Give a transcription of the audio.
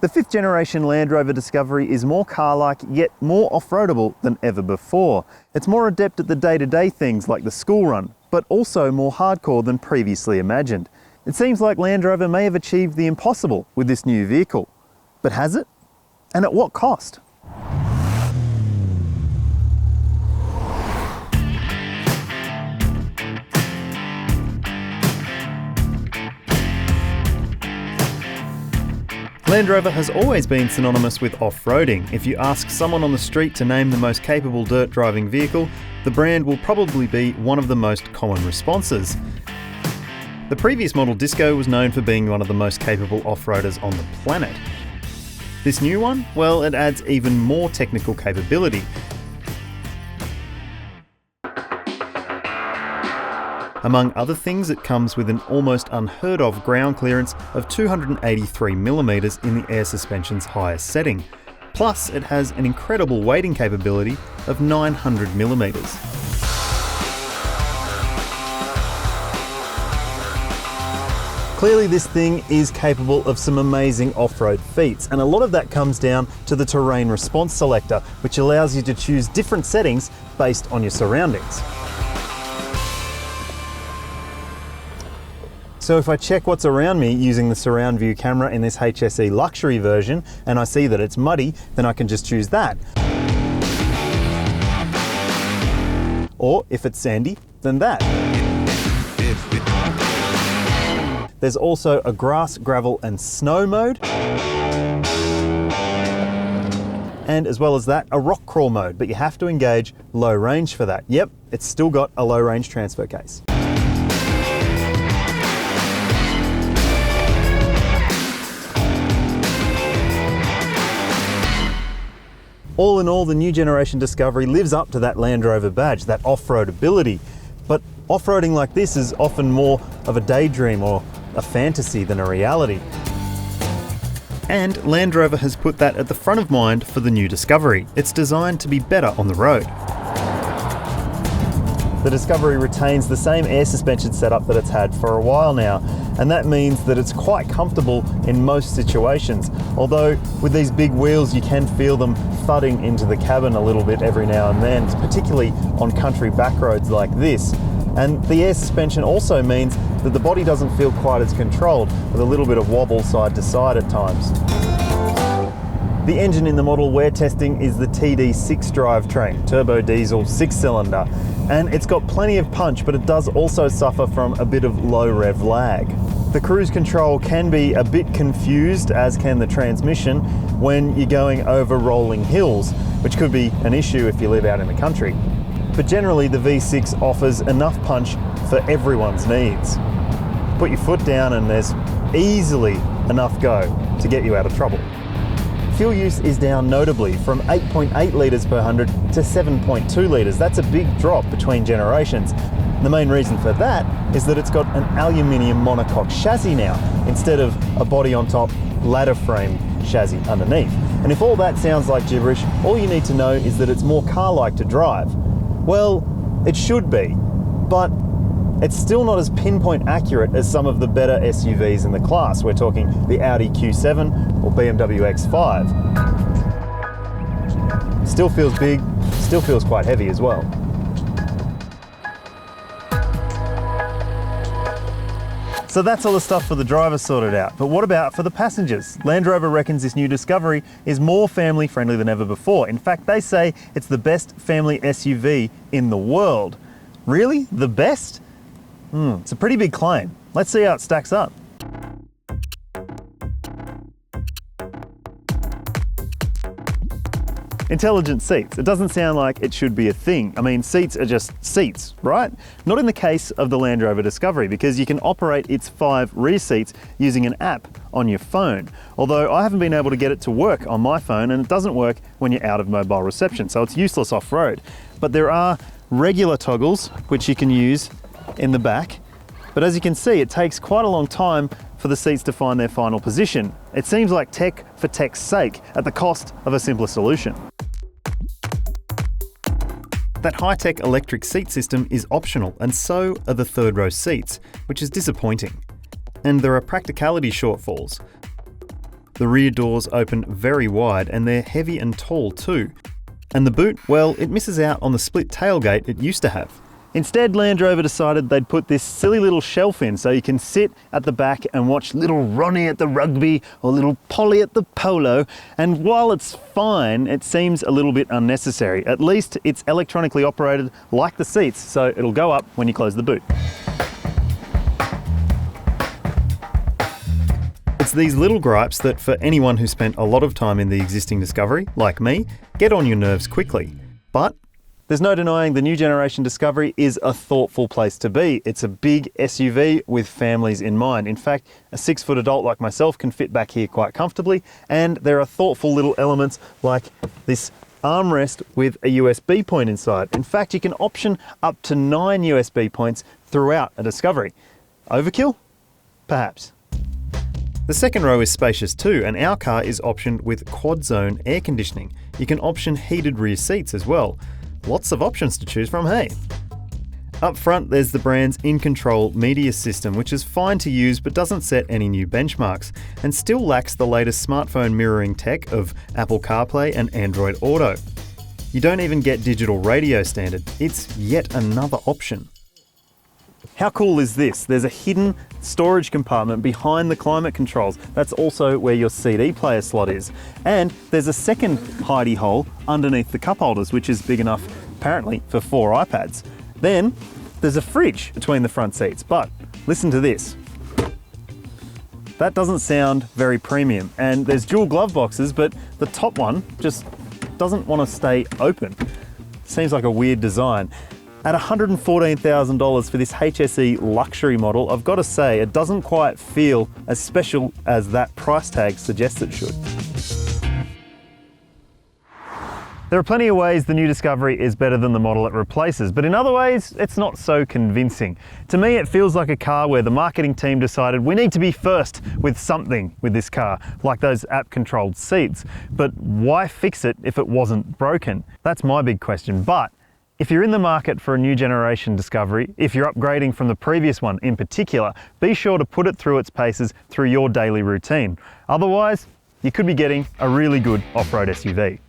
The 5th generation Land Rover Discovery is more car-like, yet more off-roadable than ever before. It's more adept at the day-to-day things like the school run, but also more hardcore than previously imagined. It seems like Land Rover may have achieved the impossible with this new vehicle. But has it? And at what cost? Land Rover has always been synonymous with off-roading. If you ask someone on the street to name the most capable dirt driving vehicle, the brand will probably be one of the most common responses. The previous model Disco was known for being one of the most capable off-roaders on the planet. This new one, well, it adds even more technical capability. Among other things, it comes with an almost unheard of ground clearance of 283mm in the air suspension's highest setting. Plus, it has an incredible weighting capability of 900mm. Clearly this thing is capable of some amazing off-road feats, and a lot of that comes down to the terrain response selector, which allows you to choose different settings based on your surroundings. So if I check what's around me using the surround view camera in this HSE luxury version, and I see that it's muddy, then I can just choose that. Or if it's sandy, then that. There's also a grass, gravel and snow mode. And as well as that, a rock crawl mode, but you have to engage low range for that. Yep, it's still got a low range transfer case. All in all, the new generation Discovery lives up to that Land Rover badge, that off-road ability. But off-roading like this is often more of a daydream or a fantasy than a reality. And Land Rover has put that at the front of mind for the new Discovery. It's designed to be better on the road. The Discovery retains the same air suspension setup that it's had for a while now, and that means that it's quite comfortable in most situations. Although with these big wheels you can feel them thudding into the cabin a little bit every now and then, particularly on country back roads like this. And the air suspension also means that the body doesn't feel quite as controlled, with a little bit of wobble side to side at times. The engine in the model we're testing is the TD6 drivetrain, turbo diesel 6-cylinder, and it's got plenty of punch, but it does also suffer from a bit of low rev lag. The cruise control can be a bit confused, as can the transmission, when you're going over rolling hills, which could be an issue if you live out in the country. But generally the V6 offers enough punch for everyone's needs. Put your foot down and there's easily enough go to get you out of trouble. Fuel use is down notably from 8.8 litres per 100 to 7.2 litres. That's a big drop between generations. The main reason for that is that it's got an aluminium monocoque chassis now, instead of a body on top, ladder frame chassis underneath. And if all that sounds like gibberish, all you need to know is that it's more car-like to drive. Well, it should be, but it's still not as pinpoint accurate as some of the better SUVs in the class. We're talking the Audi Q7 or BMW X5. Still feels big, still feels quite heavy as well. So that's all the stuff for the driver sorted out, but what about for the passengers? Land Rover reckons this new Discovery is more family friendly than ever before. In fact, they say it's the best family SUV in the world. Really? The best? It's a pretty big claim. Let's see how it stacks up. Intelligent seats. It doesn't sound like it should be a thing. I mean, seats are just seats, right? Not in the case of the Land Rover Discovery, because you can operate its 5 rear seats using an app on your phone. Although I haven't been able to get it to work on my phone, and it doesn't work when you're out of mobile reception, so it's useless off-road. But there are regular toggles which you can use in the back, but as you can see, it takes quite a long time for the seats to find their final position. It seems like tech for tech's sake, at the cost of a simpler solution. That high-tech electric seat system is optional, and so are the third row seats, which is disappointing. And there are practicality shortfalls. The rear doors open very wide and they're heavy and tall too. And the boot, well, it misses out on the split tailgate it used to have. Instead, Land Rover decided they'd put this silly little shelf in so you can sit at the back and watch little Ronnie at the rugby or little Polly at the polo. And while it's fine, it seems a little bit unnecessary. At least it's electronically operated like the seats, so it'll go up when you close the boot. It's these little gripes that, for anyone who spent a lot of time in the existing Discovery, like me, get on your nerves quickly. But there's no denying the new generation Discovery is a thoughtful place to be. It's a big SUV with families in mind. In fact, a 6-foot adult like myself can fit back here quite comfortably, and there are thoughtful little elements like this armrest with a USB point inside. In fact, you can option up to 9 USB points throughout a Discovery. Overkill? Perhaps. The second row is spacious too, and our car is optioned with quad zone air conditioning. You can option heated rear seats as well. Lots of options to choose from, hey? Up front, there's the brand's InControl media system, which is fine to use but doesn't set any new benchmarks, and still lacks the latest smartphone mirroring tech of Apple CarPlay and Android Auto. You don't even get digital radio standard. It's yet another option. How cool is this? There's a hidden storage compartment behind the climate controls. That's also where your CD player slot is. And there's a second hidey hole underneath the cup holders, which is big enough, apparently, for 4 iPads. Then there's a fridge between the front seats, but listen to this. That doesn't sound very premium. And there's dual glove boxes, but the top one just doesn't want to stay open. Seems like a weird design. At $114,000 for this HSE luxury model, I've got to say, it doesn't quite feel as special as that price tag suggests it should. There are plenty of ways the new Discovery is better than the model it replaces, but in other ways, it's not so convincing. To me, it feels like a car where the marketing team decided we need to be first with something with this car, like those app-controlled seats. But why fix it if it wasn't broken? That's my big question. But if you're in the market for a new generation Discovery, if you're upgrading from the previous one in particular, be sure to put it through its paces through your daily routine. Otherwise, you could be getting a really good off-road SUV.